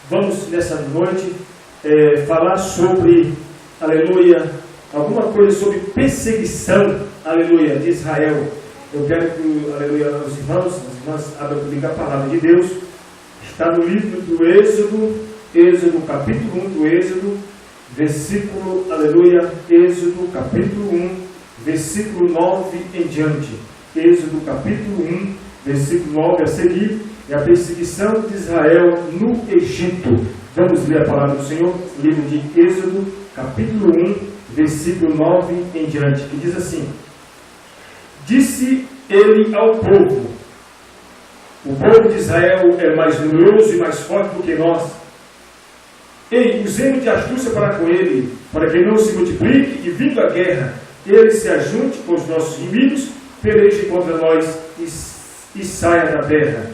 vamos nessa noite falar sobre, aleluia, alguma coisa sobre perseguição, aleluia, de Israel. Eu quero que, aleluia, os irmãos, as irmãs abram comigo a palavra de Deus. Está no livro do Êxodo, capítulo 1 do Êxodo, versículo, aleluia, Êxodo, capítulo 1, versículo 9 em diante. Êxodo, capítulo 1, versículo 9 a seguir, é a perseguição de Israel no Egito. Vamos ler a palavra do Senhor, livro de Êxodo, capítulo 1, versículo 9 em diante, que diz assim: Disse ele ao povo: o povo de Israel é mais numeroso e mais forte do que nós. Ei, usemos de astúcia para com ele, para que não se multiplique, e vindo a guerra, ele se ajunte com os nossos inimigos, peleje contra nós e saia da terra.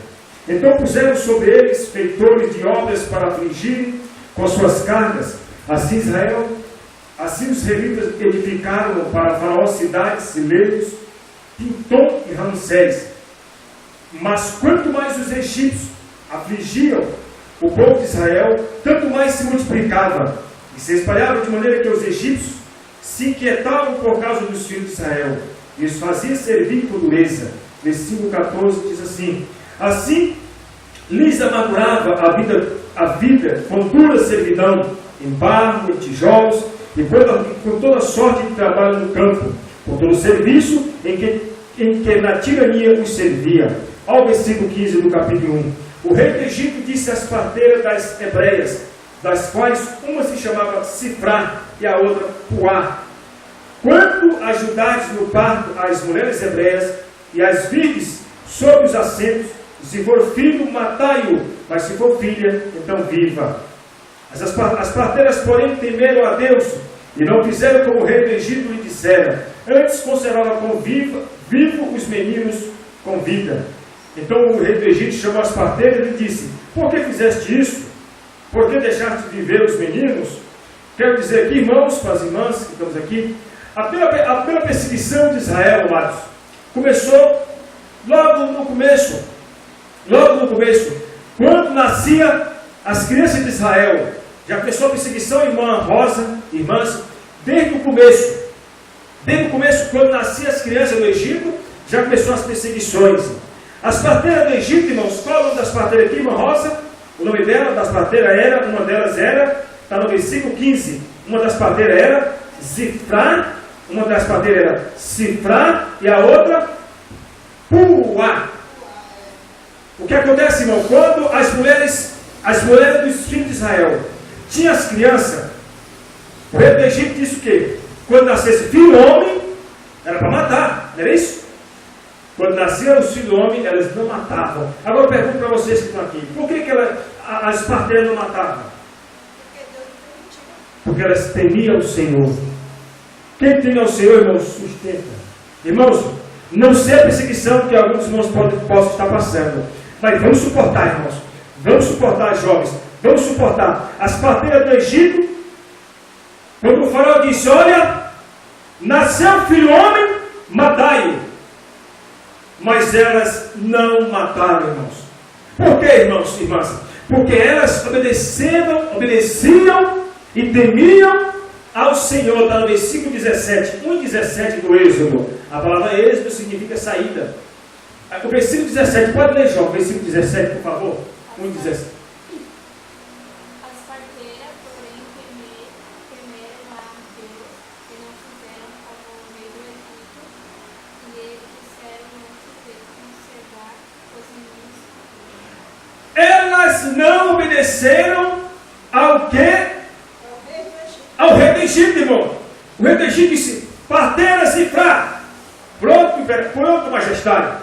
Então puseram sobre eles feitores de obras para afligirem com suas cargas. Assim os israelitas edificaram para Faraó cidades, celeiros, Pintom e Ramsés. Mas quanto mais os egípcios afligiam o povo de Israel, tanto mais se multiplicava e se espalhava, de maneira que os egípcios se inquietavam por causa dos filhos de Israel e os fazia servir com dureza. Versículo 14 diz assim: Assim lhes amargurava a vida com dura servidão, em barro, em tijolos, e com toda sorte de trabalho no campo, com todo o serviço em que na tirania os servia. Ao versículo 15 do capítulo 1. O rei do Egito disse às parteiras das hebreias, das quais uma se chamava Sifrá e a outra Puá: Quando ajudares no parto as mulheres hebreias e as virdes sobre os assentos, se for filho, matai-o, mas se for filha, então viva. As parteiras, porém, temeram a Deus e não fizeram como o rei do Egito lhe dissera. Antes conservava vivo os meninos com vida. Então o rei do Egito chamou as parteiras e lhe disse: Por que fizeste isso? Por que deixaste de viver os meninos? Quero dizer aqui, irmãos, para as irmãs que estamos aqui, a pela perseguição de Israel, amados, começou logo no começo, quando nascia as crianças de Israel. Já começou a perseguição, irmã Rosa, irmãs, desde o começo, quando nasciam as crianças do Egito, já começou as perseguições. As parteiras do Egito, irmãos, qual é o nome das parteiras aqui, irmã Rosa? O nome dela, das parteiras uma delas era, está no versículo 15, uma das parteiras era Zifrá, uma das parteiras era Sifrá e a outra Puá. O que acontece, irmão? Quando as mulheres dos filhos de Israel tinham as crianças, o rei do Egito disse o quê? Quando nascesse filho homem, era para matar, não era isso? Quando nasciam os filhos homens, elas não matavam. Agora eu pergunto para vocês que estão aqui: por que as parteiras não matavam? Porque elas temiam o Senhor. Quem teme ao Senhor, irmãos, sustenta. Irmãos, não sei a perseguição que alguns irmãos possam estar passando, mas vamos suportar, irmãos. Vamos suportar, jovens. Vamos suportar. As parteiras do Egito, quando o faraó disse: olha, nasceu filho homem, matai-o. Mas elas não mataram, irmãos. Por que, irmãos e irmãs? Porque elas obedeciam e temiam ao Senhor. Está no versículo 17, 1:17 do Êxodo. A palavra Êxodo significa saída. O versículo 17, pode ler, João, o versículo 17, por favor. 1:17. Elas não obedeceram ao quê? Ao rei do Egito, irmão. O rei do Egito disse: parteira Sifrá, pronto, majestade.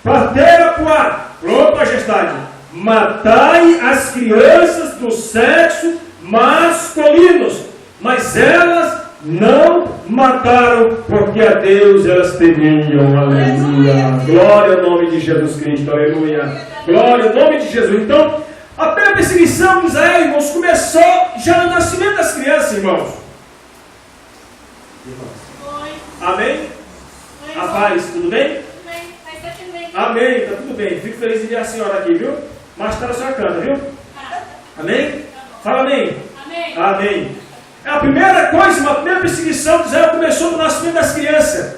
Parteira Puá, pronto, majestade. Matai as crianças do sexo masculinos. Mas elas não mataram, porque a Deus elas temiam. Aleluia. Glória ao nome de Jesus Cristo. Aleluia. Glória ao nome de Jesus. Então, a perseguição de Israel, irmãos, começou já no nascimento das crianças, irmãos. Amém? A paz, tudo bem? Mas tá tudo bem. Amém, tá tudo bem. Fico feliz de ver a senhora aqui, viu? Mais tarde a senhora canta, viu? Amém? Fala amém. Amém. Amém. A primeira coisa, a primeira perseguição de Israel começou no nascimento das crianças.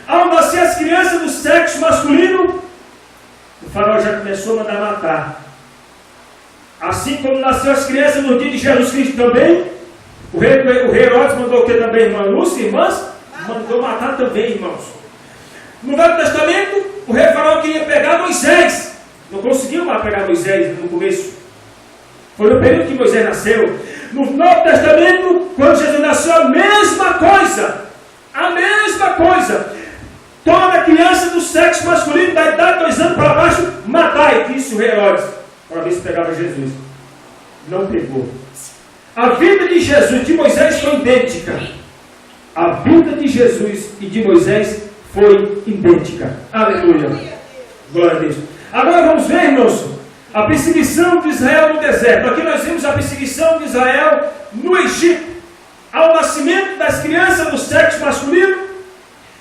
Ao nascer as crianças do sexo masculino, o faraó já começou a mandar matar. Assim como nasceu as crianças no dia de Jesus Cristo também, o rei Herodes mandou o que também, irmã Lúcia, irmãs? Mandou matar também, irmãos. No Velho Testamento, o rei faraó queria pegar Moisés. Não conseguiu mais pegar Moisés no começo. Foi no período que Moisés nasceu. No Novo Testamento, quando Jesus nasceu, a mesma coisa. A mesma coisa. Toda criança do sexo masculino, da idade de 2 anos para baixo, matai, disse o rei Herodes, para ver se pegava Jesus. Não pegou. A vida de Jesus e de Moisés foi idêntica. A vida de Jesus e de Moisés foi idêntica. Aleluia. Glória a Deus. Agora vamos ver, irmãos, a perseguição de Israel no deserto. Aqui nós vemos a perseguição de Israel no Egito. Ao nascimento das crianças do sexo masculino.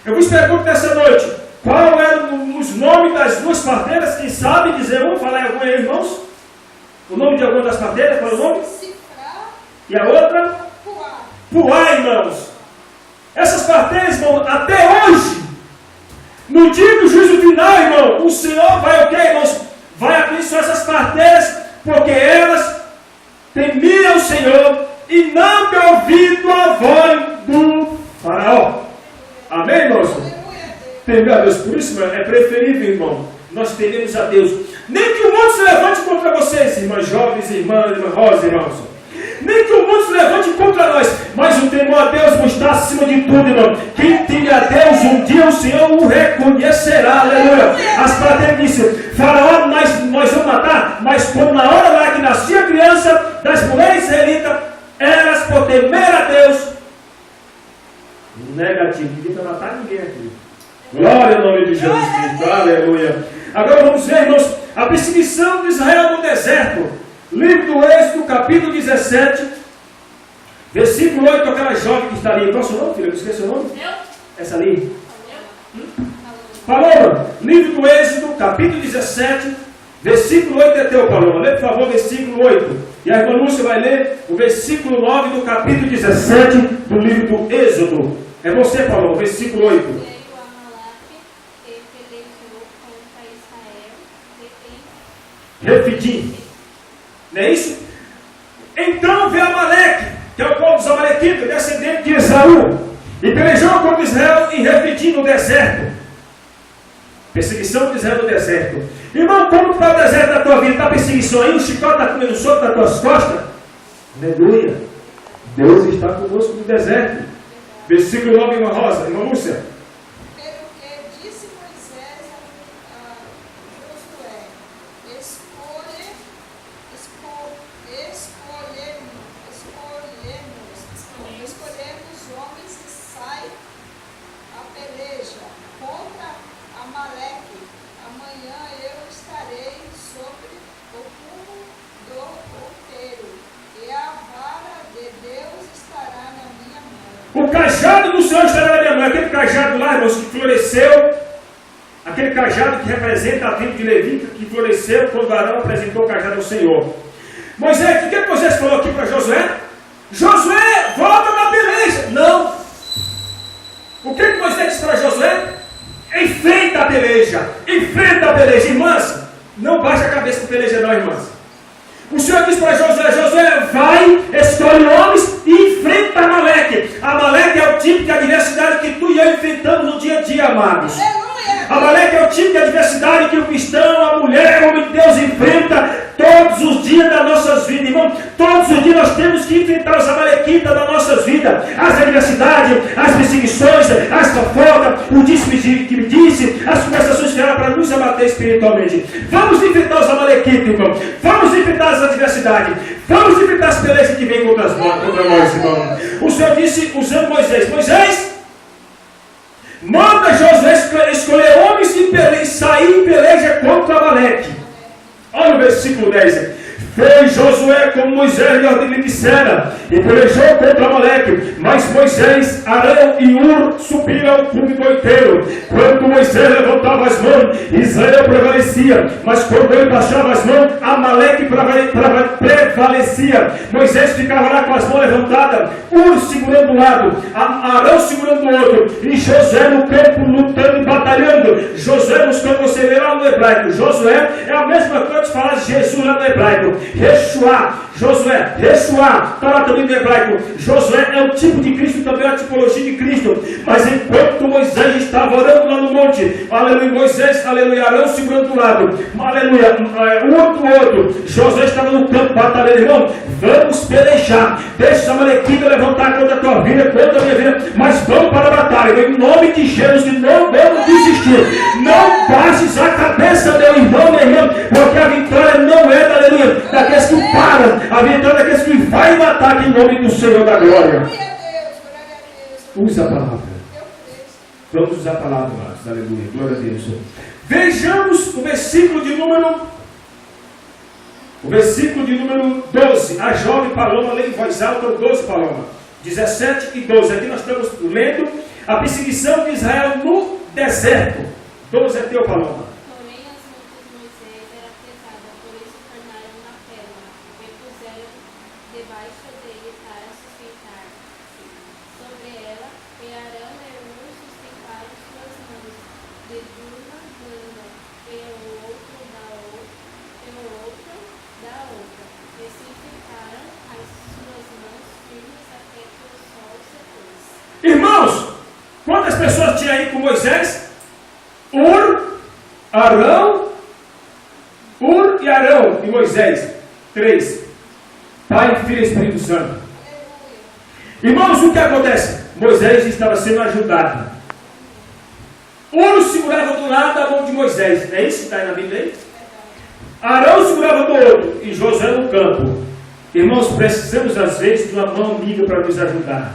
Eu vos pergunto nessa noite, qual eram os nomes das duas parteiras? Quem sabe dizer um? Falar em algum aí, irmãos? O nome de alguma das parteiras? Qual é o nome? E a outra? Puá, irmãos. Essas parteiras, irmão, até hoje, no dia do juízo final, irmão, o Senhor vai o quê, irmãos? Vai abençoar essas parteiras, porque elas temiam o Senhor e não têm ouvido a voz do faraó. Amém, irmãos? Temer a Deus. Por isso, é preferível, irmão, nós tememos a Deus. Nem que o mundo se levante contra vocês, irmãs jovens, irmãs Rosa, irmãos. Nem que o mundo se levante contra nós, mas o temor a Deus está acima de tudo, irmão. Quem teme a Deus, um dia o Senhor o reconhecerá, aleluia. As parteiras disseram, faraó, nós vamos matar, mas como na hora lá que nascia a criança, das mulheres israelitas, elas por temer a Deus, negativo, ninguém vai matar ninguém aqui. Glória ao nome de Jesus Cristo, aleluia. Agora vamos ver, irmãos, a perseguição de Israel no deserto. Livro do Êxodo, capítulo 17, versículo 8, aquela jovem que está ali. Qual é o seu nome, filha? Eu esqueci o nome? Essa ali. Paloma, livro do Êxodo, capítulo 17, versículo 8 é teu, Paloma. Lê, por favor, versículo 8. E a irmã Lúcia vai ler o versículo 9 do capítulo 17 do livro do Êxodo. É você, Paloma, versículo 8. Refidim. Não é isso? Então veio Amaleque, que é o povo dos Amalequitas, descendente de Esaú, e pelejou contra Israel em Refidim, no deserto. Perseguição de Israel no deserto. Irmão, como está o deserto da tua vida? Está perseguição aí? O chicote está comendo solto nas tuas costas? Aleluia. Deus está conosco no deserto. Versículo 9, irmã Rosa, irmã Lúcia. O cajado do Senhor estará na minha mão. Aquele cajado lá, irmãos, que floresceu. Aquele cajado que representa a tribo de Levi, que floresceu quando Arão apresentou o cajado ao Senhor. Moisés, o que Moisés falou aqui para Josué? Josué, volta da peleja. Não. O que Moisés disse para Josué? Enfrenta a peleja. Enfrenta a peleja. Irmãs, não baixa a cabeça para peleja não, irmãs. O Senhor disse para Josué, Josué, vai, escolhe homens e enfrenta Amaleque. Amaleque é o tipo de adversidade que tu e eu enfrentamos no dia a dia, amados. Amaleque é o tipo de adversidade que o cristão, a mulher, o homem de Deus enfrenta todos os dias das nossas vidas, irmão. Todos os dias nós temos que enfrentar os amalequitas das nossas vidas. As adversidades, as perseguições, as fofocas, o disse que me disse, as conversações que eram para nos abater espiritualmente. Vamos enfrentar os amalequitas, irmão. Vamos enfrentar as adversidades. Vamos enfrentar as pelejas que vêm contra nós, irmão. O Senhor disse, usando Moisés, Moisés, manda Josué escolher homens e sair em peleja contra Amaleque. Olha o versículo 10. Fez Josué como Moisés lhe dissera, e pelejou contra Amaleque. Mas Moisés, Arão e Ur subiram ao cume do outeiro. Quando Moisés levantava as mãos, Israel prevalecia. Mas quando ele baixava as mãos, Amaleque prevalecia. descia. Moisés ficava lá com as mãos levantadas, Ur segurando um lado, Arão segurando o outro, e Josué no campo lutando e batalhando. Josué buscando, você vê lá no hebraico, Josué é a mesma coisa que falar de Jesus lá no hebraico. Reshuá, Josué, Reshuá, está lá também no hebraico. Josué é o tipo de Cristo, também é a tipologia de Cristo. Mas enquanto Moisés estava orando lá no monte, aleluia, Moisés, aleluia, Arão segurando do lado, aleluia, o outro, Josué estava no campo batalhando. Irmão, vamos pelejar, deixa a malequita levantar contra a tua vida, contra a minha vida, mas vamos para a batalha, em nome de Jesus, e não vamos desistir. Não baixes a cabeça, meu irmão, minha irmã, porque a vitória não é da aleluia, daqueles que param, a vitória é daqueles que vai matar em nome do Senhor da glória. Usa a palavra. Vamos usar a palavra, Marcos. Aleluia. Glória a Deus. Vejamos o versículo de número 12. A jovem Paloma lê em voz alta o 12, Paloma. 17 e 12. Aqui nós estamos lendo a perseguição de Israel no deserto. 12 é teu, Paloma. Porém, as mãos de Moisés eram pesadas, por isso tornaram uma pedra e puseram debaixo dele para sustentar-se sobre ela, e Arão e Ur sustentaram suas mãos de uma banda e o outro da outra, e se ficaram as suas mãos firmes até que o sol se pôs. Irmãos, quantas pessoas tinha aí com Moisés? Ur e Arão e Moisés. 3. Pai, Filho e Espírito Santo. Irmãos, o que acontece? Moisés estava sendo ajudado. Ur segurava do lado a mão de Moisés. É isso que está aí na Bíblia aí? Arão segurava do outro e Josué no campo. Irmãos, precisamos às vezes de uma mão amiga para nos ajudar.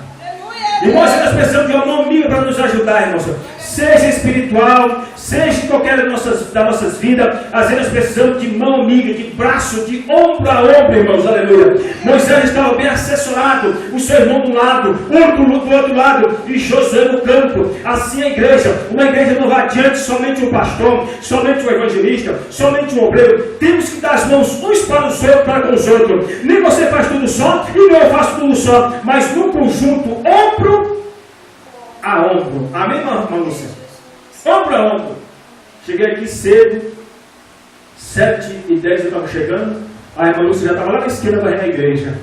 Irmãos, nós precisamos de uma mão amiga para nos ajudar, irmãos. Seja espiritual, seja em qualquer das nossas vidas, às vezes nós precisamos de mão amiga, de braço, de ombro a ombro, irmãos, aleluia. Moisés estava bem assessorado, o seu irmão do lado, outro do outro lado, e Josué no campo. Assim a igreja, uma igreja não vai adiante somente um pastor, somente um evangelista, somente um obreiro. Temos que dar as mãos uns para os outros, para com os outros. Nem você faz tudo só, e nem eu faço tudo só, mas no conjunto, ombro a ombro. Amém, irmã Lúcia? Ombro a ombro. Cheguei aqui cedo, 7h10 eu estava chegando. A irmã Lúcia já estava lá na esquerda varrendo a igreja.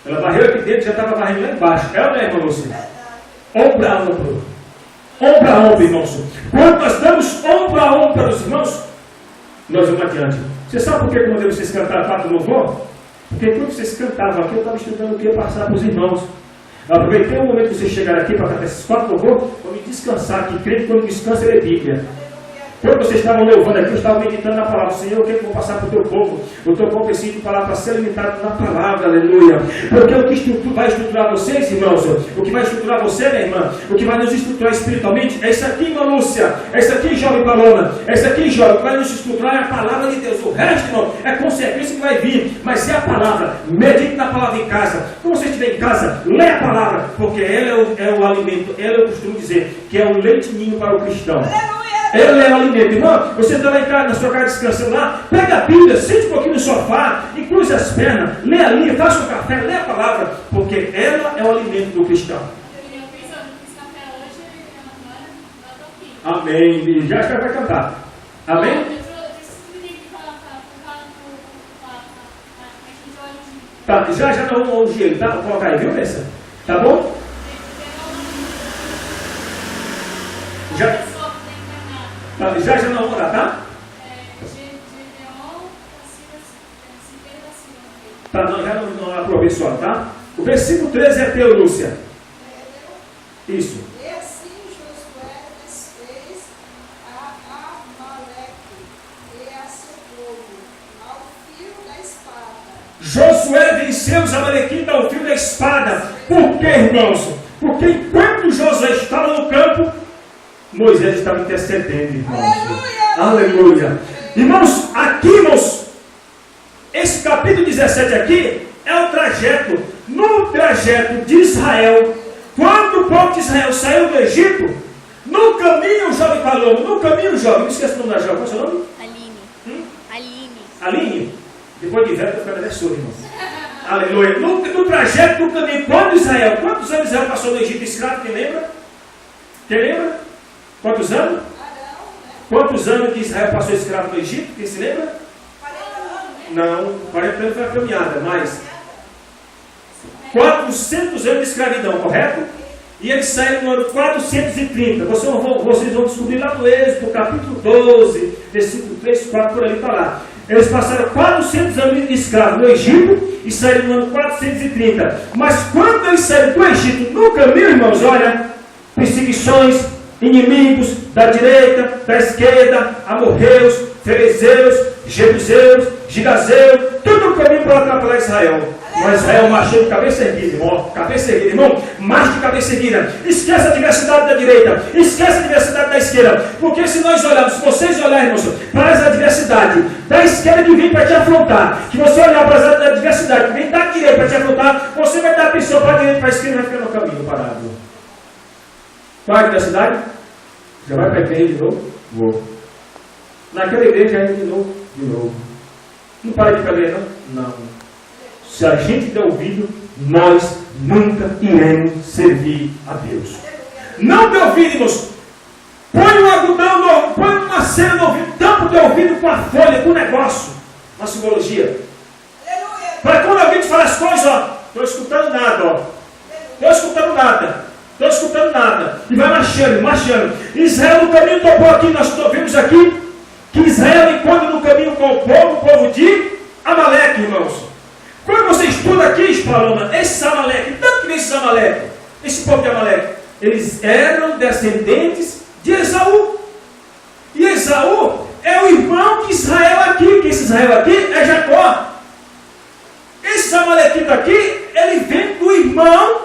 Ela varreu aqui dentro, já estava varrendo lá embaixo. É ou não é, irmã Lúcia? Ombro a ombro. Ombro a ombro, irmãos. Quando nós damos ombro a ombro para os irmãos, nós vamos adiante. Você sabe por que eu mandei vocês cantar a parte do louvor? Porque quando vocês cantavam aqui, eu estava estudando o que ia passar para os irmãos. Eu aproveitei o momento que vocês chegaram aqui para cantar esses 4 louvores, para me descansar, que creio que quando descansa é Bíblia. Quando vocês estavam louvando aqui, eu estava meditando na palavra. Senhor, o que eu vou passar para o teu povo? O teu povo precisa de palavra para ser alimentado na palavra, aleluia. Porque o que vai estruturar vocês, irmãos, o que vai estruturar você, minha irmã, o que vai nos estruturar espiritualmente, é isso aqui, irmã Lúcia, é isso aqui, jovem Paloma, é isso aqui, jovem, o que vai nos estruturar é a palavra de Deus. O resto, irmão, é consequência que vai vir, mas se é a palavra, medite na palavra em casa. Quando você estiver em casa, lê a palavra, porque ela é o alimento, ela eu costumo dizer, que é o leitinho para o cristão. Ela é o alimento. Irmão, você está lá em casa, na sua casa descansando lá, pega a Bíblia, sente um pouquinho no sofá e cruze as pernas, lê a linha, faça um café, lê a palavra, porque ela é o alimento do cristão. Amém. E já vai cantar. Amém? Tá, já não vamos ungir ele, tá? Vou colocar aí, viu, Nessa? Tá bom? Já não vou orar, tá? Tá, não, já não aprovei só, tá? O versículo 13 é teu, Lúcia. Isso. E assim Josué desfez a Amaleque e a seu povo ao fio da espada. Josué venceu os amalequitas ao fio da espada. Por quê, irmãos? Porque enquanto Josué estava no campo, Moisés estava intercedendo, irmãos. Aleluia. Irmãos, aqui, irmãos, esse capítulo 17 aqui é o trajeto. No trajeto de Israel, quando o povo de Israel saiu do Egito, no caminho, o jovem falou, no caminho, jovem, não esquece o nome da jovem, qual é o seu nome? Aline. Aline. Aline? Depois de velho, eu até surdo, irmão. Aleluia. No trajeto do caminho, quantos anos Israel passou no Egito escravo? Quem lembra? Quem lembra? Quantos anos? Quantos anos que Israel passou escravo no Egito? Quem se lembra? 40 anos. Não, 40 anos foi a caminhada, mas 400 anos de escravidão, correto? E eles saíram no ano 430. Vocês vão descobrir lá no Êxodo, capítulo 12, versículo 3, 4, por ali para lá. Eles passaram 400 anos de escravo no Egito e saíram no ano 430. Mas quando eles saíram do Egito, no caminho, irmãos, olha, perseguições, inimigos da direita, da esquerda, amorreus, fariseus, jebuseus, gigazeus, tudo no caminho para atrapalhar Israel. Mas Israel marchou de cabeça erguida, irmão. Cabeça erguida, irmão. Marcha de cabeça erguida. Esquece a diversidade da direita. Esquece a diversidade da esquerda. Porque se nós olharmos, se vocês olharem, irmãos, para essa diversidade da esquerda que vem para te afrontar, que você olhar para essa diversidade que vem da direita para te afrontar, você vai dar atenção para a direita e para a esquerda e vai ficar no caminho parado. Qual é a diversidade? Já vai para a igreja de novo? Vou. Naquela igreja ainda de novo? De novo. Não para de caber, não? Não. Se a gente der ouvido, nós nunca iremos servir a Deus. Não dê ouvido, irmãos. Põe um algodão, põe uma cera no ouvido, tampa o teu ouvido com a folha, com o negócio, na simbologia. Para quando alguém te falar as coisas, ó, estou escutando nada, ó. Estou escutando nada. Estou escutando nada. E vai marchando, marchando. Israel no caminho topou aqui, nós vimos aqui, que Israel encontra no caminho com o povo de Amaleque, irmãos. Quando você estuda aqui, Paloma, esse Amaleque, tanto que vem esse Amaleque, esse povo de Amaleque, eles eram descendentes de Esaú. E Esaú é o irmão de Israel aqui, que esse Israel aqui é Jacó. Esse Amalequita aqui, ele vem do irmão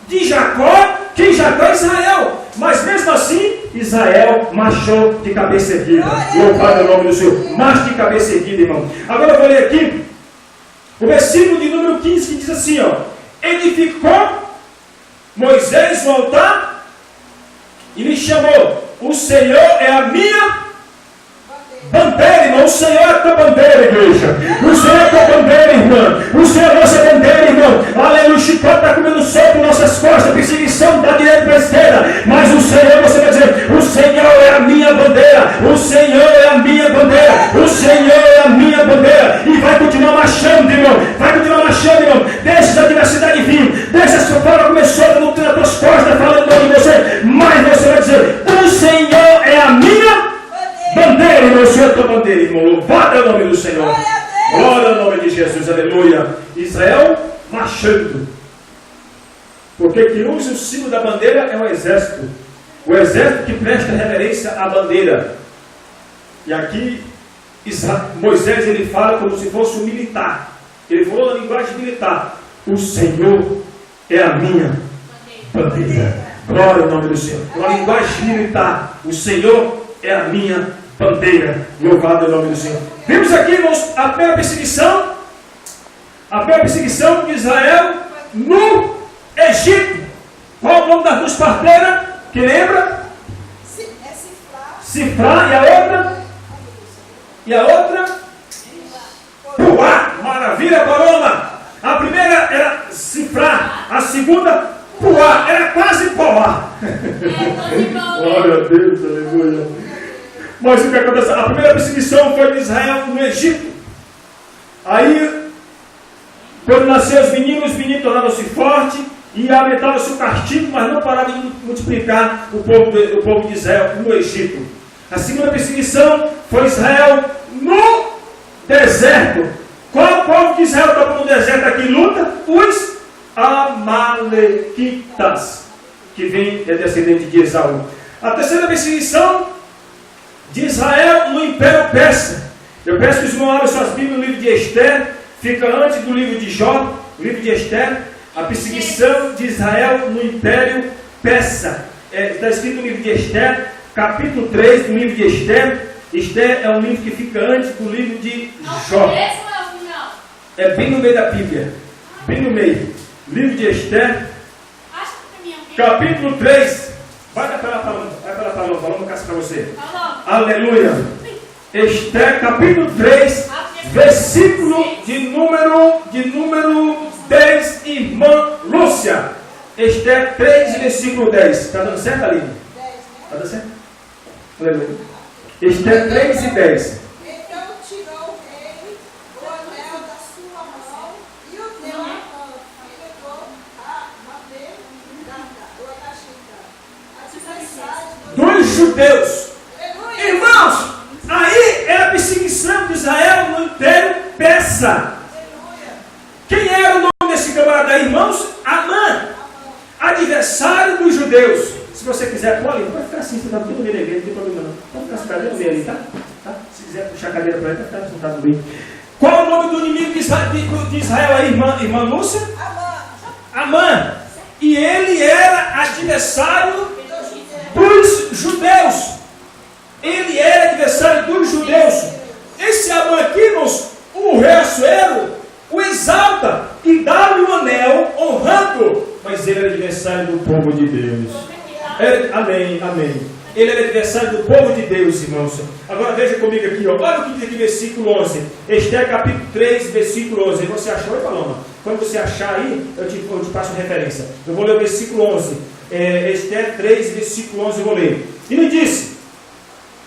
de Jacó, que Jacó é Israel. Mas mesmo assim, Israel marchou de cabeça erguida. Louvado é o nome do Senhor. Marcha de cabeça erguida, irmão. Agora eu vou ler aqui o versículo de número 15, que diz assim, ó. Edificou Moisés o altar e lhe chamou: o Senhor é a minha bandeira, irmão. O Senhor é a tua bandeira, igreja. O Senhor é a tua bandeira, irmã. O Senhor é a nossa bandeira, irmão. Aleluia. O chicote está comendo sol por nossas costas, perseguição da direita para a esquerda. Mas o Senhor, você vai dizer: o Senhor é a minha bandeira. O Senhor é a minha bandeira. O Senhor é a minha bandeira. E vai continuar marchando, irmão. Vai continuar marchando, irmão. Deixa a diversidade vir. Deixa a sua fala começar a lutar nas tuas costas, falando mal de você. Mas você vai dizer: o Senhor é a minha bandeira, irmão. O Senhor é a tua bandeira, irmão. Louvado é o nome do Senhor. Glória ao nome de Jesus. Aleluia. Israel marchando. Porque quem usa o símbolo da bandeira é o exército. O exército que presta reverência à bandeira. E aqui Moisés ele fala como se fosse um militar. Ele falou na linguagem militar: o Senhor é a minha bandeira. Glória ao nome do Senhor. Na linguagem militar, o Senhor é a minha bandeira. Louvado é o nome do Senhor. Vimos aqui, irmãos, a primeira perseguição de Israel no Egito. Qual o nome das duas parteiras? Que lembra? Cifrá. E a outra? Puá. Maravilha, Paloma. A primeira era Cifrá. A segunda, Puá. Era quase Poá. Glória a Deus, aleluia. Mas o que aconteceu? A primeira perseguição foi de Israel no Egito. Aí, quando nasceram os meninos tornaram-se fortes e aumentava-se o castigo, mas não parava de multiplicar o povo de Israel no Egito. A segunda perseguição foi Israel no deserto. Qual povo de Israel estava no deserto aqui em luta? Os Amalequitas, que vem descendente de Esaú. A terceira perseguição de Israel no Império Persa. Eu peço que os irmãos abram suas Bíblias no livro de Esther, fica antes do livro de Jó, o livro de Esther, a perseguição de Israel no Império Persa. Está escrito no livro de Esther, capítulo 3 do livro de Esther. Esther é um livro que fica antes do livro de Jó. É bem no meio da Bíblia, bem no meio. Livro de Esther, capítulo 3. Vai para lá, falando caça para você. Aleluia. Esther, capítulo 3, Versículo de número 10, irmã Lúcia. Esther 3, versículo 10. Está dando certo, Aline? 10, né? Está dando certo? Aleluia. Esther 3 e 10. Então tirou o rei o anel da sua mão e o deu à mão e levou a Mabê, o Anachita, adversário Dos judeus. Aleluia! Irmãos, aí era a perseguição de Israel no Império Persa. Aleluia! Quem era o nome desse camarada aí, irmãos? Amã, adversário dos judeus. Se você quiser, pode ficar assim, você está tudo bem na igreja, não tem problema não. Pode ficar sentado no meio ali, tá? Se quiser puxar a cadeira para ele, pode ficar sentado no meio. Qual é o nome do inimigo de Israel aí, irmã Lúcia? Amã. E ele era adversário dos judeus. Ele era adversário dos judeus. Esse Amã aqui, irmãos, o rei Assuero o exalta e dá-lhe o anel honrando. Mas ele era adversário do povo de Deus. Amém. Ele era adversário do povo de Deus, irmãos. Agora veja comigo aqui, ó. Olha o que diz aqui, versículo 11. Esther capítulo 3, versículo 11. Você achou, hein, Paloma? Quando você achar aí, eu te passo referência. Eu vou ler o versículo 11. Esther 3, versículo 11, eu vou ler. E me disse: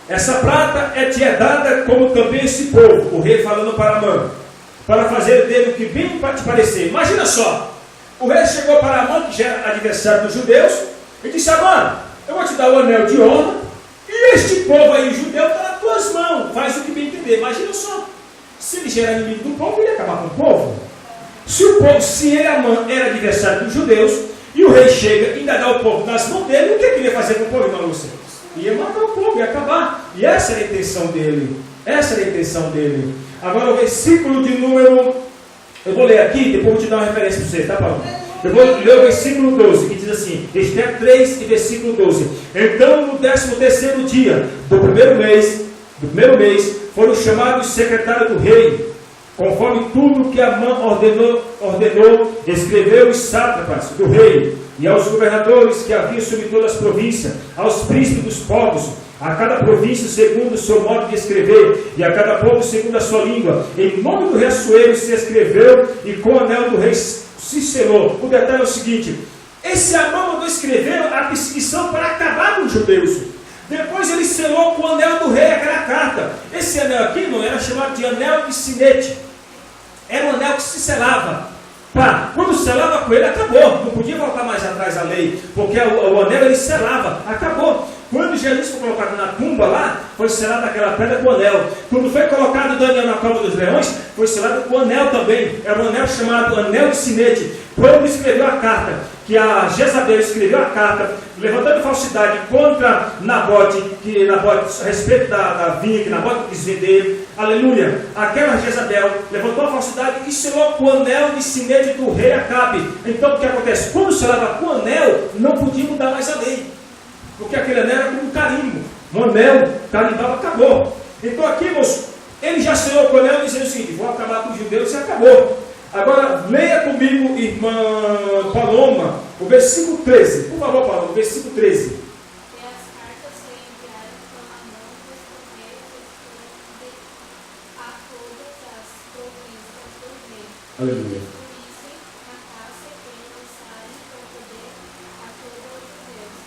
essa prata te é dada como também esse povo. O rei falando para Amã, para fazer dele o que bem te parecer. Imagina só. O rei chegou para Amã, que já era adversário dos judeus, e disse: Amã, eu vou te dar o anel de honra, e este povo aí judeu está nas tuas mãos, faz o que bem entender. Imagina só, se ele já era inimigo do povo, ele ia acabar com o povo. Se ele, Amã, era adversário dos judeus, e o rei chega e ainda dá o povo nas mãos dele, o que ele ia fazer com o povo, irmã Lúcia? Ia matar o povo, ia acabar. E essa era a intenção dele. Agora o versículo de número, eu vou ler aqui, depois eu vou te dar uma referência para você, tá, Paulo? Eu vou ler o versículo 12, que diz assim, Esther 3 e versículo 12. Então, no 13º dia do primeiro mês, foram chamados os secretários do rei, conforme tudo que Amã ordenou, escreveu os sátrapas do rei, e aos governadores que haviam sobre todas as províncias, aos príncipes dos povos, a cada província segundo o seu modo de escrever, e a cada povo segundo a sua língua. Em nome do rei Assuero se escreveu, e com o anel do rei se selou. O detalhe é o seguinte: esse Amã mandou escrever a perseguição para acabar com os judeus. Depois ele selou com o anel do rei aquela carta. Esse anel aqui não era chamado de anel de sinete. Era um anel que se selava. Quando selava com ele, acabou. Não podia voltar mais atrás a lei, porque o anel ele selava. Acabou. Quando Jesus foi colocado na tumba lá, foi selado aquela pedra com o anel. Quando foi colocado Daniel na cova dos leões, foi selado com o anel também. Era um anel chamado anel de sinete. Quando escreveu a carta, que a Jezabel escreveu a carta, levantando falsidade contra Nabote, a respeito da vinha que Nabote quis vender, aleluia, aquela Jezabel levantou a falsidade e selou com o anel de sinete do rei Acabe. Então o que acontece? Quando selava com o anel, não podia mudar mais a lei, porque aquele anel era como um carimbo. Um anel, carimbava, acabou. Então aqui, irmãos, ele já selou com o anel dizendo o seguinte: vou acabar com os judeus e acabou. Agora, leia comigo, irmã Paloma, o versículo 13. Por favor, Paloma, o versículo 13. E as cartas se enviaram com a mão dos correios a todas as províncias do rei. Aleluia. Matasse e lançasse com poder a todos os judeus,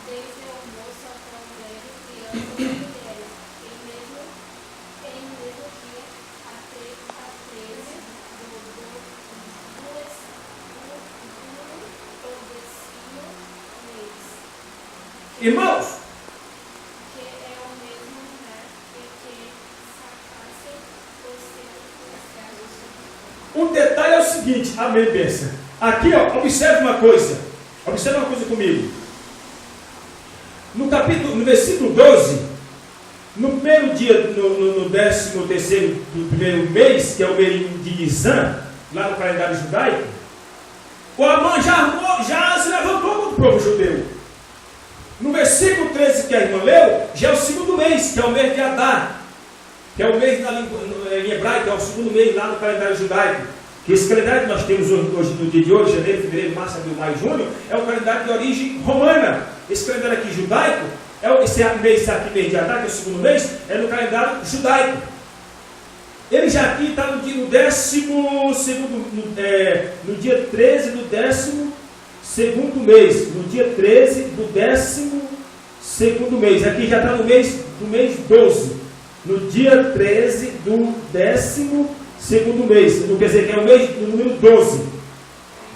desde o moço até o velho, crianças e mulheres, em mesmo dia a 13 Irmãos, que é o mesmo lugar em que sacasse você. o detalhe é o seguinte, amém, pensa. Aqui, ó, observe uma coisa comigo. No versículo 12, no primeiro dia, no 13º do primeiro mês, que é o mês de Nisan, lá no calendário judaico, o Amã já se levantou contra o povo judeu. No versículo 13 que a irmã leu, já é o segundo mês, que é o mês de Adar, que é o mês em hebraico, é o segundo mês lá no calendário judaico. Que esse calendário que nós temos hoje, no dia de hoje, janeiro, fevereiro, março, abril, maio, junho, é o calendário de origem romana. Esse calendário aqui judaico, esse mês aqui, mês de Adar, que é o segundo mês, é no calendário judaico. Ele já aqui está no dia 13 do 12º mês. No dia 13 do 12º mês. Aqui já está no mês 12. No dia 13 do 12º mês. Não quer dizer que é o mês do número 12.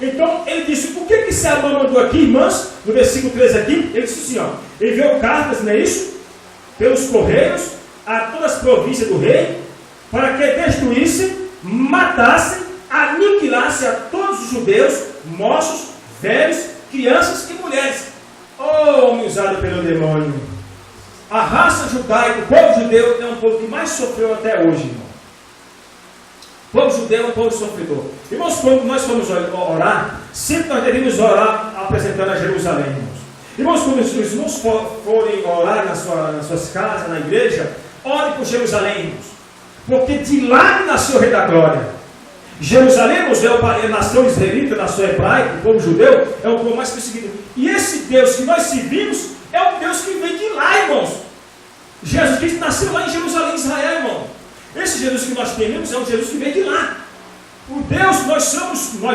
Então, ele disse, por que esse Amã mandou aqui, irmãs? No versículo 13 aqui, ele disse assim, ó, enviou cartas, não é isso? Pelos correios, a todas as províncias do rei, para que destruíssem, matassem, aniquilassem a todos os judeus, moços, velhos, crianças e mulheres. Oh, homem usado pelo demônio. A raça judaica, o povo judeu, é um povo que mais sofreu até hoje, irmão. O povo judeu é um povo sofredor. Irmãos, quando nós formos orar, sempre nós devemos orar apresentando a Jerusalém, irmãos. Irmãos, quando os irmãos forem orar nas suas casas, na igreja, orem por Jerusalém, irmãos. Porque de lá nasceu o Rei da Glória. Jerusalém, irmãos, é a nação israelita, a nação hebraica, o povo judeu, é o povo mais perseguido. E esse Deus que nós servimos é o Deus que vem de lá, irmãos. Jesus Cristo nasceu lá em Jerusalém, Israel, irmão. Esse Jesus que nós tememos é um Jesus que vem de lá. O Deus, nós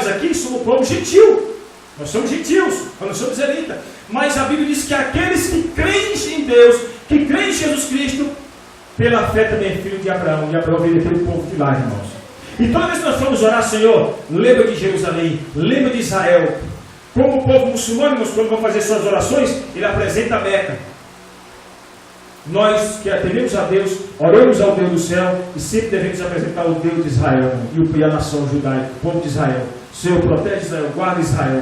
aqui somos o povo gentil. Nós somos gentios, nós não somos israelitas. Mas a Bíblia diz que aqueles que creem em Deus, que creem em Jesus Cristo, pela fé também é filho de Abraão. E Abraão veio daquele povo de lá, irmãos. E toda vez que nós formos orar, Senhor, lembra de Jerusalém, lembra de Israel. Como o povo muçulmano, irmãos, quando vão fazer suas orações, ele apresenta a Meca. Nós que tememos a Deus, oramos ao Deus do céu e sempre devemos apresentar o Deus de Israel e a nação judaica, o povo de Israel. Senhor, protege Israel, guarda Israel.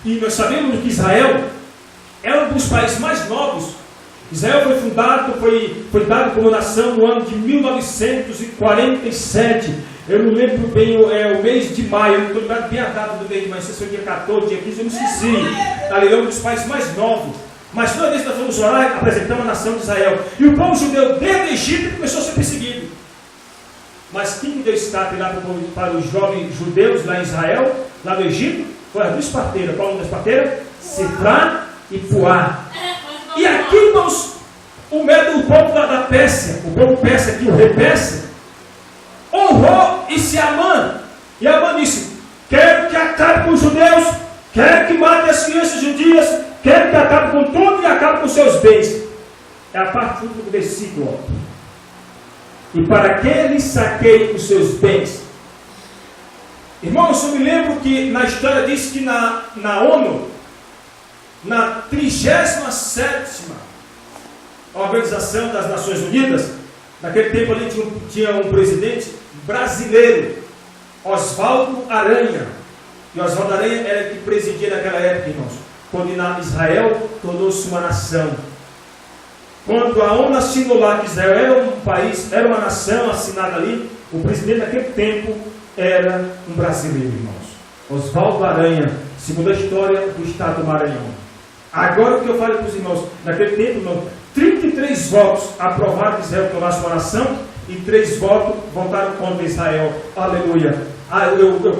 E nós sabemos que Israel é um dos países mais novos. Israel foi fundado, foi dado como nação no ano de 1947. Eu não lembro bem o mês de maio, eu não estou lembrado bem a data do mês de maio, se foi dia 14, dia 15, eu não esqueci. Ali é um dos países mais novos. Mas toda vez que nós vamos orar, apresentamos a nação de Israel. E o povo judeu, desde o Egito, começou a ser perseguido. Mas quem deu escape lá para os jovens judeus lá em Israel, lá no Egito, foi as duas parteiras. Qual é das parteiras? Sifrá e Puá. E aqui, irmãos, o povo da Pérsia, o povo persa aqui, o rei Pérsia, honrou esse Amã. E Amã disse, quero que acabe com os judeus, quero que mate as crianças judias, quero que acabe com tudo e acabe com seus bens. É a parte do versículo. E para que ele saqueie os seus bens? Irmãos, eu me lembro que na história diz que na ONU, na 37ª Organização das Nações Unidas, naquele tempo ali tinha um presidente brasileiro, Oswaldo Aranha. E Oswaldo Aranha era que presidia naquela época, irmãos, quando Israel tornou-se uma nação. Quando a ONU assinou lá que Israel era um país, era uma nação assinada ali, o presidente naquele tempo era um brasileiro, irmãos. Oswaldo Aranha, segundo a história do estado do Maranhão. Agora o que eu falo para os irmãos, naquele tempo, irmãos, 33 votos aprovaram que Israel tornasse uma nação e 3 votos votaram contra Israel. Aleluia.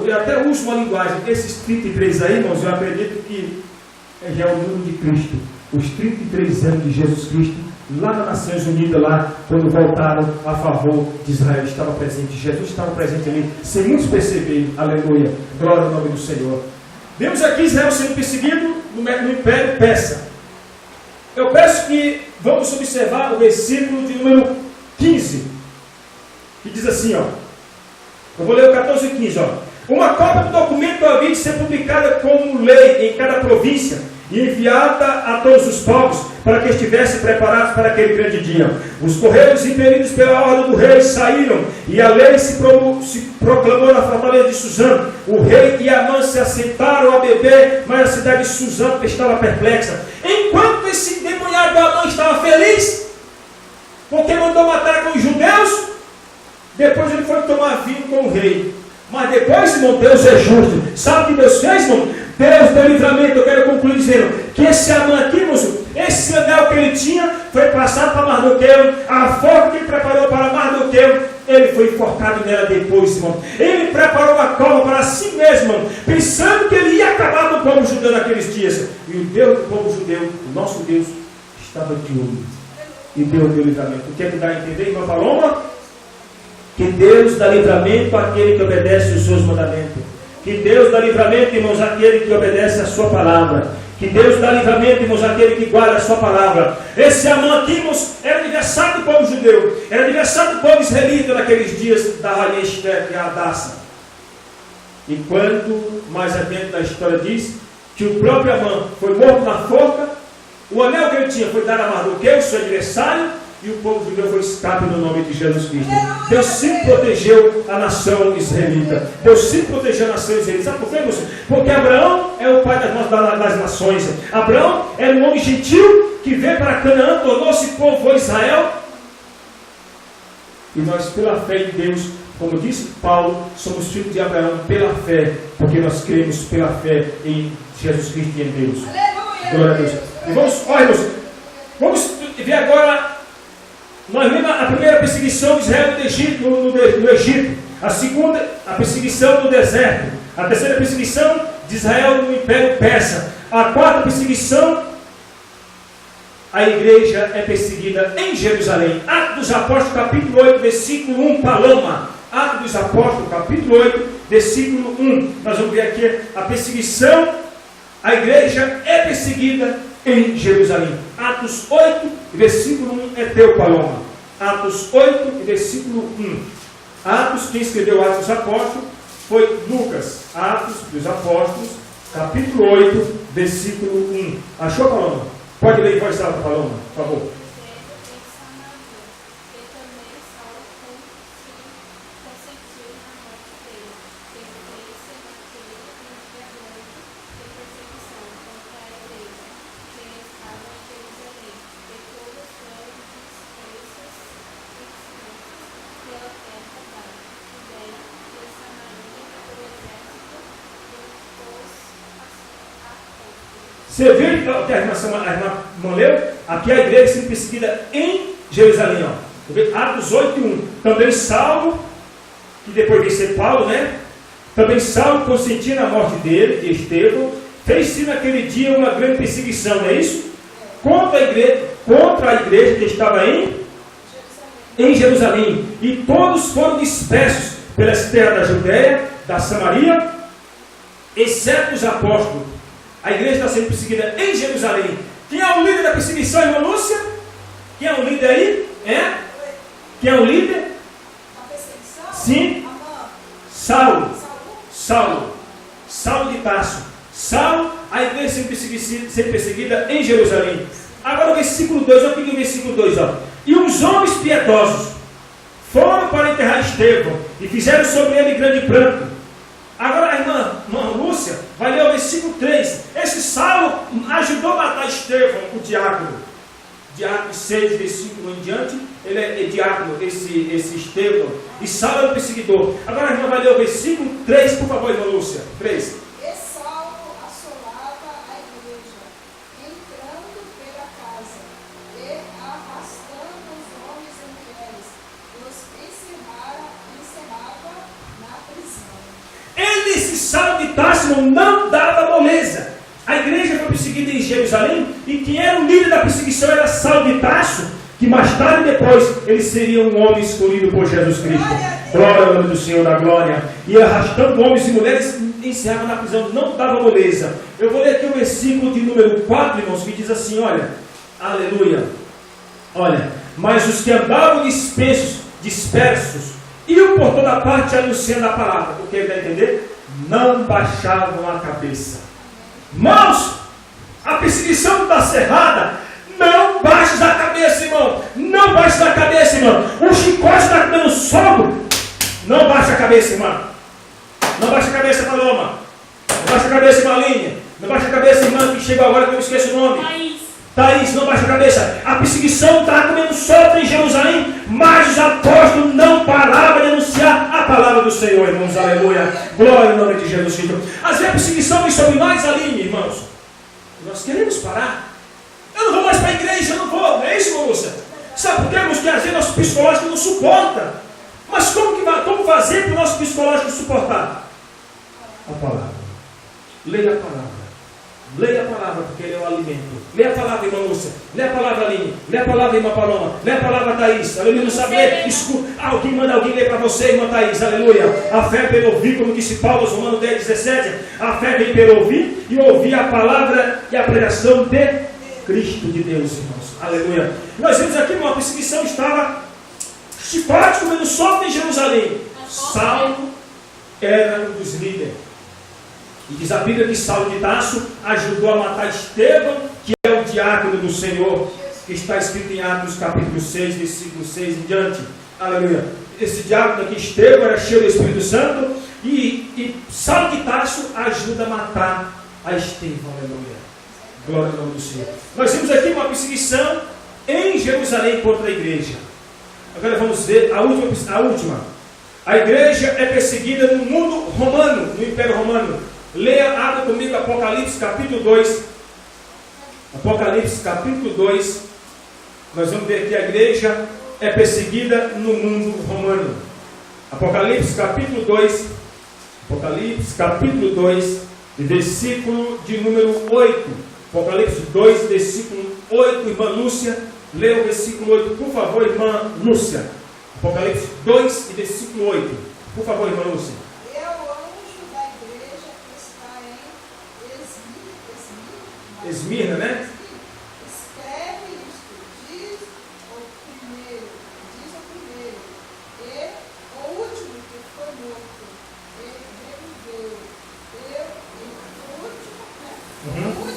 Eu até uso uma linguagem, esses 33 aí, irmãos, eu acredito que já é o número de Cristo. Os 33 anos de Jesus Cristo, lá nas Nações Unidas, lá, quando voltaram a favor de Israel, estava presente. Jesus estava presente ali, sem muitos perceberem. Aleluia. Glória ao nome do Senhor. Vemos aqui Israel sendo perseguido no Império Persa. Eu peço que vamos observar o versículo de número 15, que diz assim, ó. Eu vou ler o 14 e 15, ó. Uma cópia do documento havia de ser publicada como lei em cada província e enviada a todos os povos para que estivessem preparados para aquele grande dia. Os correios impelidos pela ordem do rei saíram e a lei se proclamou na fortaleza de Suzã. O rei e Amã se assentaram a beber, mas a cidade de Suzã estava perplexa. Enquanto esse endemoniado Amã estava feliz, porque mandou matar com os judeus, depois ele foi tomar vinho com o rei. Mas depois, irmão, Deus é justo. Sabe o que Deus fez, irmão? Deus deu livramento. Eu quero concluir dizendo que esse Amã aqui, irmão, esse anel que ele tinha foi passado para Mardoqueu. A forma que ele preparou para Mardoqueu, ele foi enforcado nela depois, irmão. Ele preparou uma cova para si mesmo, irmão, pensando que ele ia acabar com o povo judeu naqueles dias. E o Deus do povo judeu, o nosso Deus, estava de olho. E Deus deu livramento. O que é que dá a entender, irmã Paloma? Que Deus dá livramento àquele que obedece os seus mandamentos. Que Deus dá livramento, irmãos, àquele que obedece a sua palavra. Que Deus dá livramento, irmãos, àquele que guarda a sua palavra. Esse Amã aqui, irmãos, era aniversário do povo judeu. Era aniversário do povo israelita naqueles dias da rainha Esther, que é a Hadassah. E quando, mais adiante na história diz, que o próprio Amã foi morto na forca, o anel que ele tinha foi dado a Mardoqueu, seu adversário, e o povo judeu foi escape no nome de Jesus Cristo. Deus sempre protegeu a nação israelita. Deus sempre protegeu a nação israelita. Sabe por quê, irmãos? Porque Abraão é o pai das nações. Abraão era um homem gentil que veio para Canaã, tornou-se povo Israel. E nós, pela fé em Deus, como disse Paulo, somos filhos de Abraão pela fé, porque nós cremos pela fé em Jesus Cristo e em Deus. Glória a Deus. E vamos ver agora. Nós vimos a primeira perseguição de Israel no Egito, a segunda, a perseguição no deserto, a terceira perseguição de Israel no Império Persa, a quarta perseguição, a igreja é perseguida em Jerusalém. Atos dos Apóstolos, capítulo 8, versículo 1, Paloma. Atos dos Apóstolos, capítulo 8, versículo 1. Nós vamos ver aqui a perseguição, a igreja é perseguida em Jerusalém. Atos 8, versículo 1 é teu, Paloma. Atos 8, versículo 1. Atos, quem escreveu Atos dos Apóstolos foi Lucas. Atos dos Apóstolos, capítulo 8, versículo 1. Achou, Paloma? Pode ler em voz alta, Paloma, por favor. Você viu o que a irmã leu? Aqui a igreja sendo perseguida em Jerusalém. Ó. Atos 8, 1. Também Saulo, que depois veio ser Paulo, né? Também Saulo, consentindo a morte dele, de Estevão, fez-se naquele dia uma grande perseguição, não é isso? Contra a igreja que estava em Jerusalém. E todos foram dispersos pelas terras da Judéia, da Samaria, exceto os apóstolos. A igreja está sendo perseguida em Jerusalém. Quem é o líder da perseguição, irmã Lúcia? Quem é o líder aí? Quem é o líder? A perseguição? Sim. Saulo de Tarso. Saulo, a igreja sendo perseguida em Jerusalém. Agora o versículo 2, olha aqui o versículo 2. Ó. E uns homens piedosos foram para enterrar Estevão e fizeram sobre ele grande pranto. Agora a irmã Lúcia vai ler o versículo 3. Esse Saulo ajudou a matar Estevão, o diácono. Diácono 6, versículo em diante, ele é diácono, esse Estevão. E Saulo era o perseguidor. Agora a irmã vai ler o versículo 3, por favor, irmã Lúcia. 3. E Saulo assolava a igreja, entrando pela casa, e arrastando os homens e mulheres, os encerrava na prisão. Esse Saulo de Tarso não dava moleza. A igreja foi perseguida em Jerusalém, e quem era o líder da perseguição era Saulo de Tarso, que mais tarde depois ele seria um homem escolhido por Jesus Cristo. Glória ao nome do Senhor da glória. E arrastando homens e mulheres, encerrava na prisão, não dava moleza. Eu vou ler aqui o versículo de número 4, irmãos, que diz assim, olha, aleluia. Olha, mas os que andavam dispersos, iam por toda parte anunciando a palavra. O que ele vai entender? Não baixavam a cabeça. Irmãos, a perseguição está cerrada. Não baixes a cabeça, irmão. Não baixes a cabeça, irmão. O chicote está dando soco. Não baixa a cabeça, irmão. Não baixa a cabeça, Paloma. Não baixa a cabeça, irmã Linha. Não baixa a cabeça, irmã que chegou agora que eu esqueço o nome. Thaís, não baixa a cabeça. A perseguição está comendo solta em Jerusalém, mas os apóstolos não paravam de anunciar a palavra do Senhor, irmãos. Aleluia. Glória ao nome de Jesus Cristo. Às vezes a perseguição vem sobre nós, Aline, irmãos. Nós queremos parar. Eu não vou mais para a igreja, eu não vou. Não é isso, moça? Sabe por quê, irmãos? Que às vezes nosso psicológico não suporta. Mas como fazer para o nosso psicológico suportar? A palavra. Leia a palavra. Leia a palavra, porque ele é o alimento. Leia a palavra, irmã Lúcia. Leia a palavra, Aline. Leia a palavra, irmã Paloma. Leia a palavra, Thaís. Aleluia. Não sabe ler? Escuta. Alguém manda alguém ler para você, irmã Thaís. Aleluia. A fé pelo ouvir, como disse Paulo, Romanos 10, 17. A fé vem pelo ouvir e ouvir a palavra e a pregação de Cristo de Deus, irmãos. Aleluia. Nós vimos aqui uma perseguição estava chicote comendo sopro em Jerusalém. Saulo era um dos líderes. E diz a Bíblia que Saulo de Tarso ajudou a matar Estevão, que é o diácono do Senhor, que está escrito em Atos capítulo 6, versículo 6 em diante. Aleluia. Esse diácono aqui, Estevão, era cheio do Espírito Santo, e Saulo de Tarso ajuda a matar a Estevão. Aleluia. Glória ao nome do Senhor. Nós vimos aqui uma perseguição em Jerusalém contra a igreja. Agora vamos ver a última. A igreja é perseguida no mundo romano, no Império Romano. Leia, abra comigo Apocalipse capítulo 2. Apocalipse capítulo 2. Nós vamos ver que a igreja é perseguida no mundo romano. Apocalipse capítulo 2. Apocalipse capítulo 2, versículo de número 8. Apocalipse 2, versículo 8. Irmã Lúcia, leia o versículo 8, por favor, irmã Lúcia. Apocalipse 2, versículo 8. Por favor, irmã Lúcia. Esmirna, né? Escreve isto, diz o primeiro, e o último que foi morto, ele reviveu. O último que foi morto,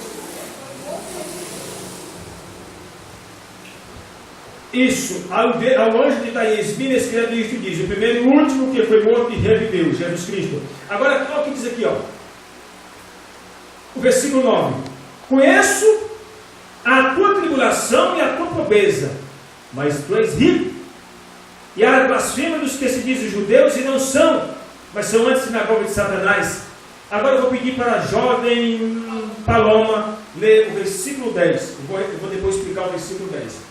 Isso, ao anjo de Esmirna escreve isto e diz: o primeiro e o último que foi morto e reviveu, Jesus Cristo. Agora, olha o que diz aqui, ó. O versículo 9. Conheço a tua tribulação e a tua pobreza, mas tu és rico. E a blasfêmia dos que se dizem judeus e não são, mas são antissinagoga de Satanás. Agora eu vou pedir para a jovem Paloma ler o versículo 10. Eu vou depois explicar o versículo 10.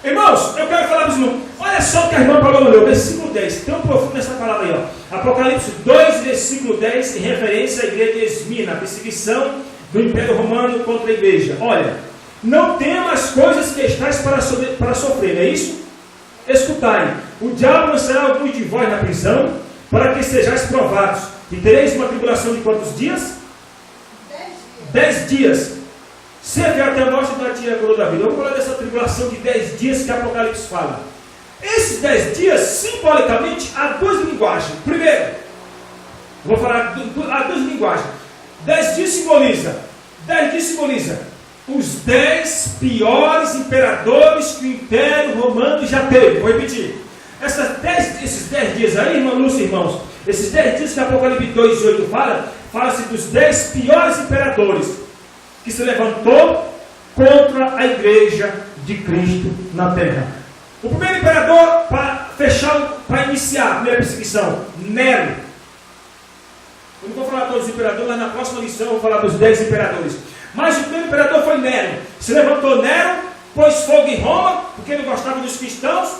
Irmãos, eu quero falar para os irmãos. Olha só o que a irmã Paloma leu, versículo 10. Tem um profundo nessa palavra aí, ó. Apocalipse 2, versículo 10, em referência à igreja de Esmirna, a perseguição do Império Romano contra a igreja. Olha, não temas coisas que estáis para sofrer, não é isso? Escutai, o diabo lançará alguns de vós na prisão, para que sejais provados. E tereis uma tribulação de quantos dias? 10 dias. Sempre até a morte da tia coroa da vida. Eu vou falar dessa tribulação de 10 dias que Apocalipse fala. Esses 10 dias, simbolicamente, há duas linguagens. Primeiro, vou falar há duas linguagens. 10 dias simboliza os 10 piores imperadores que o Império Romano já teve. Vou repetir. Esses 10 dias aí, irmã Lúcia, irmãos, esses 10 dias que Apocalipse 2:8 fala-se dos 10 piores imperadores que se levantou contra a igreja de Cristo na terra. O primeiro imperador, para iniciar a primeira perseguição, Nero. Eu não vou falar todos os imperadores, mas na próxima lição eu vou falar dos 10 imperadores. Mas o primeiro imperador foi Nero. Se levantou Nero, pôs fogo em Roma, porque não gostava dos cristãos.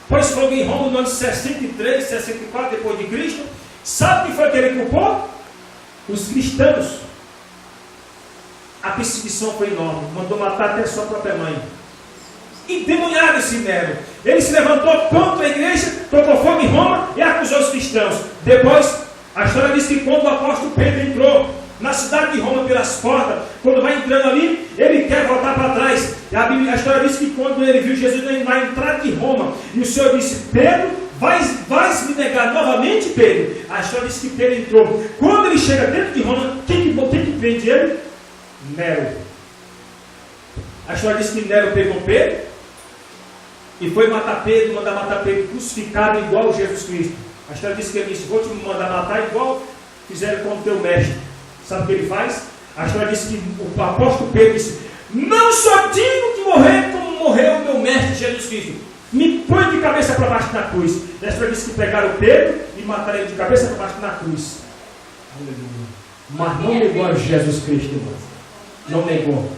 Pôs fogo em Roma no ano 63, 64 depois de Cristo. Sabe quem foi que ele culpou? Os cristãos. A perseguição foi enorme, mandou matar até sua própria mãe. Endemoniado esse Nero. Ele se levantou contra a igreja, tocou fogo em Roma e acusou os cristãos. Depois, a história diz que quando o apóstolo Pedro entrou na cidade de Roma pelas portas, quando vai entrando ali, ele quer voltar para trás. A história diz que quando ele viu Jesus na entrada de Roma, e o Senhor disse: Pedro, vais me negar novamente, Pedro? A história diz que Pedro entrou. Quando ele chega dentro de Roma, quem que prende ele? Nero. A história diz que Nero pegou Pedro e foi mandar matar Pedro crucificado igual Jesus Cristo. A história diz que ele disse: vou te mandar matar igual fizeram com o teu mestre. Sabe o que ele faz? A história diz que o apóstolo Pedro disse: não sou digno de morrer como morreu o meu mestre Jesus Cristo. Me põe de cabeça para baixo na cruz. A história diz que pegaram Pedro e mataram ele de cabeça para baixo na cruz. Aleluia. Mas não negou a Jesus Cristo, irmão. Não negou.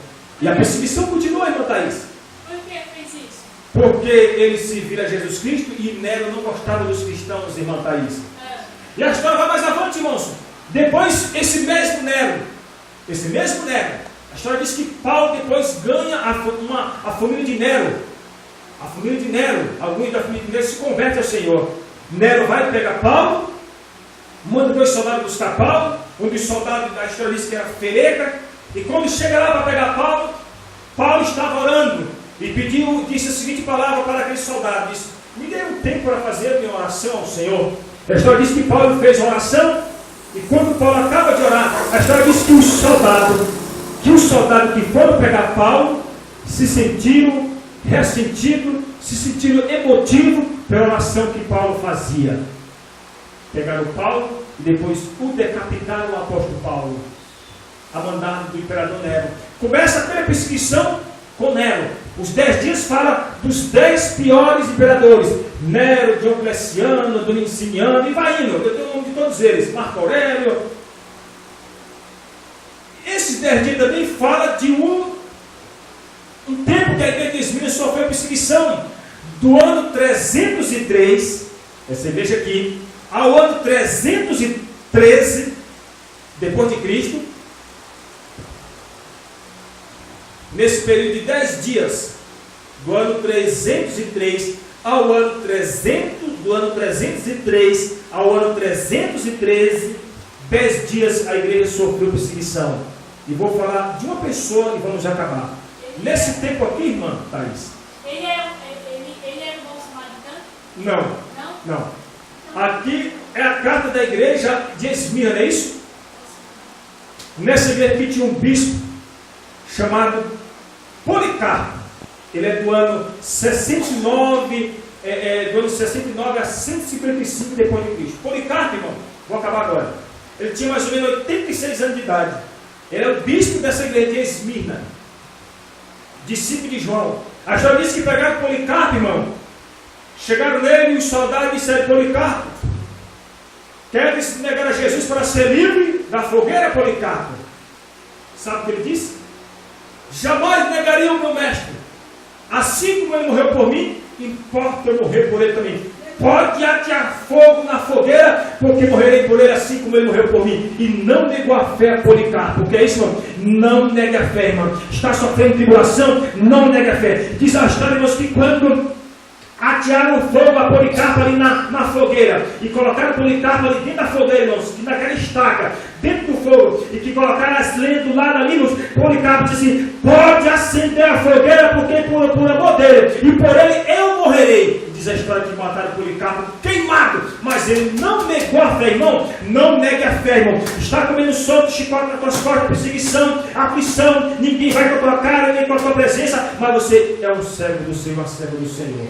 E a perseguição continua, irmão Thaís. Por que fez isso? Porque ele se vira a Jesus Cristo e Nero não gostava dos cristãos, irmão Thaís. E a história vai mais avante, irmãos. Depois, esse mesmo Nero, a história diz que Paulo depois ganha a família de Nero. A família de Nero, alguns da família de Nero se converte ao Senhor. Nero vai pegar Paulo, manda 2 soldados buscar Paulo. Um dos soldados da história diz que era Fereca. E quando chega lá para pegar Paulo, Paulo estava orando e disse a seguinte palavra para aquele soldado: disse, me dê um tempo para fazer a minha oração ao Senhor. A história diz que Paulo fez a oração, e quando Paulo acaba de orar, a história diz que os soldados que foram pegar Paulo se sentiram ressentidos, se sentiram emotivos pela oração que Paulo fazia. Pegaram Paulo e depois o decapitaram, o apóstolo Paulo, a mandado do imperador Nero. Começa a ter a perseguição com Nero. Os 10 dias fala dos 10 piores imperadores: Nero, Diocleciano, Domiciano, e vai indo. Eu tenho o nome de todos eles, Marco Aurélio. Esses 10 dias também fala de um tempo que a igreja de Esmirna sofreu perseguição, do ano 303, você veja aqui, ao ano 313 depois de Cristo. Nesse período de 10 dias, do ano 303 ao ano 300, do ano 303 ao ano 313, 10 dias a igreja sofreu perseguição. E vou falar de uma pessoa e vamos acabar. Nesse tempo aqui, irmã Thaís. Ele era o bom samaritano? Não. Aqui é a carta da igreja de Esmirna, não é isso? Nessa igreja aqui tinha um bispo chamado Policarpo. Ele é do ano 69, do ano 69 a 155 depois de Cristo. Policarpo, irmão, vou acabar agora. Ele tinha mais ou menos 86 anos de idade. Ele é o bispo dessa igreja de Esmirna, discípulo de João. A história diz que pegaram Policarpo, irmão. Chegaram nele e os soldados disseram: Policarpo, queres negar a Jesus para ser livre da fogueira, Policarpo? Sabe o que ele disse? Jamais negaria o meu mestre. Assim como ele morreu por mim, importa eu morrer por ele também. Pode atear fogo na fogueira, porque morrerei por ele assim como ele morreu por mim. E não negou a fé a Policarpo. Porque é isso, irmão. Não negue a fé, irmão. Está sofrendo tribulação, não negue a fé. Diz a história, irmãos, que quando atearam fogo a Policarpo ali na fogueira, e colocaram Policarpo ali dentro da fogueira, irmãos, naquela estaca, dentro do fogo, e que colocaram as lenhas do lado ali, irmãos, Policarpo disse assim: pode acender a fogueira, porque por amor dele, e por ele eu morrerei. Diz a história que mataram Policarpo queimado, mas ele não negou a fé, irmão. Não negue a fé, irmão. Está comendo solto, chicote nas tuas costas, perseguição, aflição, ninguém vai com a tua cara, nem com a tua presença, mas você é um servo do Senhor, uma serva do Senhor.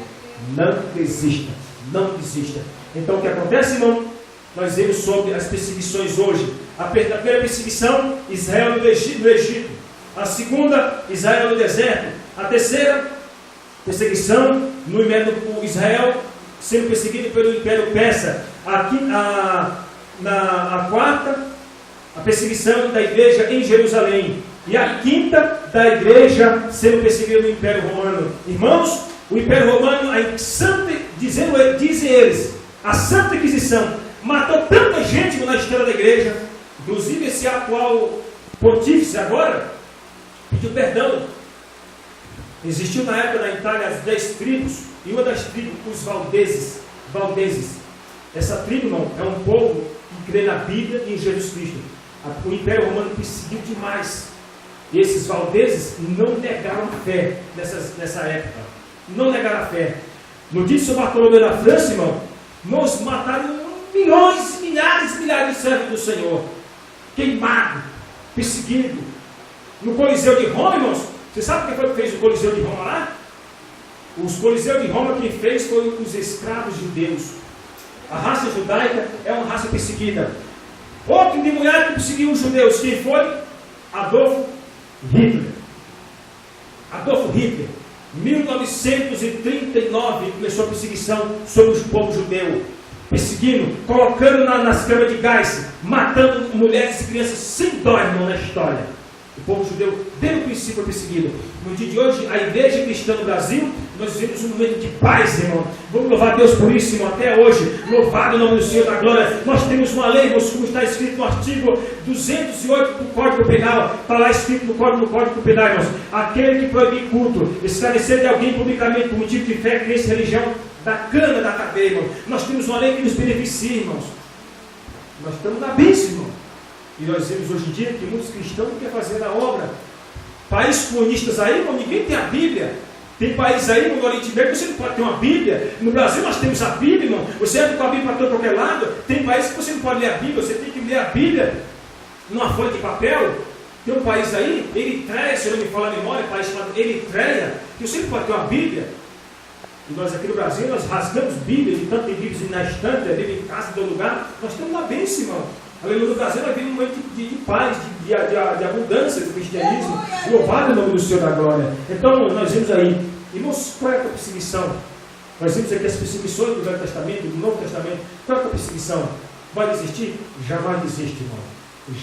Não desista, não desista. Então o que acontece, irmão? Nós vemos sobre as perseguições hoje. A primeira perseguição, Israel no Egito. A segunda, Israel no deserto. A terceira perseguição, no Israel sendo perseguido pelo Império Persa. A quarta, a perseguição da igreja em Jerusalém. E a quinta, da igreja sendo perseguida no Império Romano. Irmãos, o Império Romano, dizem eles, a Santa Inquisição matou tanta gente na história da igreja, inclusive esse atual pontífice agora pediu perdão. Existiu na época na Itália as 10 tribos, e uma das tribos, os valdeses. Essa tribo, não, é um povo que crê na Bíblia e em Jesus Cristo. O Império Romano perseguiu demais. E esses valdeses não negaram a fé nessa época. Não negaram a fé. No dia de São Bartolomeu na França, irmão, nós mataram milhões, milhares de servos do Senhor. Queimado, perseguido. No Coliseu de Roma, irmãos, você sabe quem foi que fez o Coliseu de Roma lá? Os Coliseu de Roma quem fez foi os escravos judeus. A raça judaica é uma raça perseguida. Outro endemoniado que perseguiu os judeus, quem foi? Adolfo Hitler. 1939 começou a perseguição sobre o povo judeu, perseguindo, colocando nas câmaras de gás, matando mulheres e crianças sem dó, irmão, na história. O povo judeu, desde o princípio, foi perseguido. No dia de hoje, a igreja cristã no Brasil, nós vivemos um momento de paz, irmão. Vamos louvar a Deus por isso, irmão, até hoje. Louvado o nome do Senhor da glória. Nós temos uma lei, irmãos, como está escrito no artigo 208 do Código Penal. Está lá escrito no Código Penal, irmãos. Aquele que proibir culto, esclarecer de alguém publicamente por motivo de fé, crença, religião, da cana da cadeia, irmão. Nós temos uma lei que nos beneficia, irmãos. Nós estamos na bênção, irmão. E nós vemos hoje em dia que muitos cristãos não querem fazer a obra. Países comunistas aí, irmão, ninguém tem a Bíblia. Tem países aí, no Oriente Médio, você não pode ter uma Bíblia. No Brasil nós temos a Bíblia, irmão. Você anda com a Bíblia para todo qualquer lado. Tem países que você não pode ler a Bíblia, você tem que ler a Bíblia numa folha de papel. Tem um país aí, Eritreia, se eu não me falo a memória, um país chamado Eritreia, que você não pode ter uma Bíblia. E nós aqui no Brasil, nós rasgamos Bíblia, de tanto tem Bíblias na estante, a Bíblia em casa, em todo lugar. Nós temos uma bênção, irmão. Aleluia, no Brasil nós vivemos um momento de paz, de abundância do cristianismo. Louvado o nome do Senhor da glória. Então nós vemos aí, irmãos, qual é a perseguição? Nós vemos aqui as perseguições do Velho Testamento, do Novo Testamento. Qual é a perseguição? Vai desistir? Jamais desiste, irmão.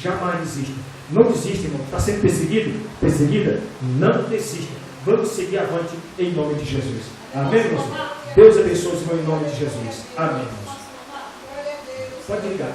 Jamais desista. Não desista, irmão. Está sendo perseguida? Não desista. Vamos seguir avante em nome de Jesus. Amém, irmãos? Deus abençoe o irmão em nome de Jesus. Amém, irmãos. Pode ligar.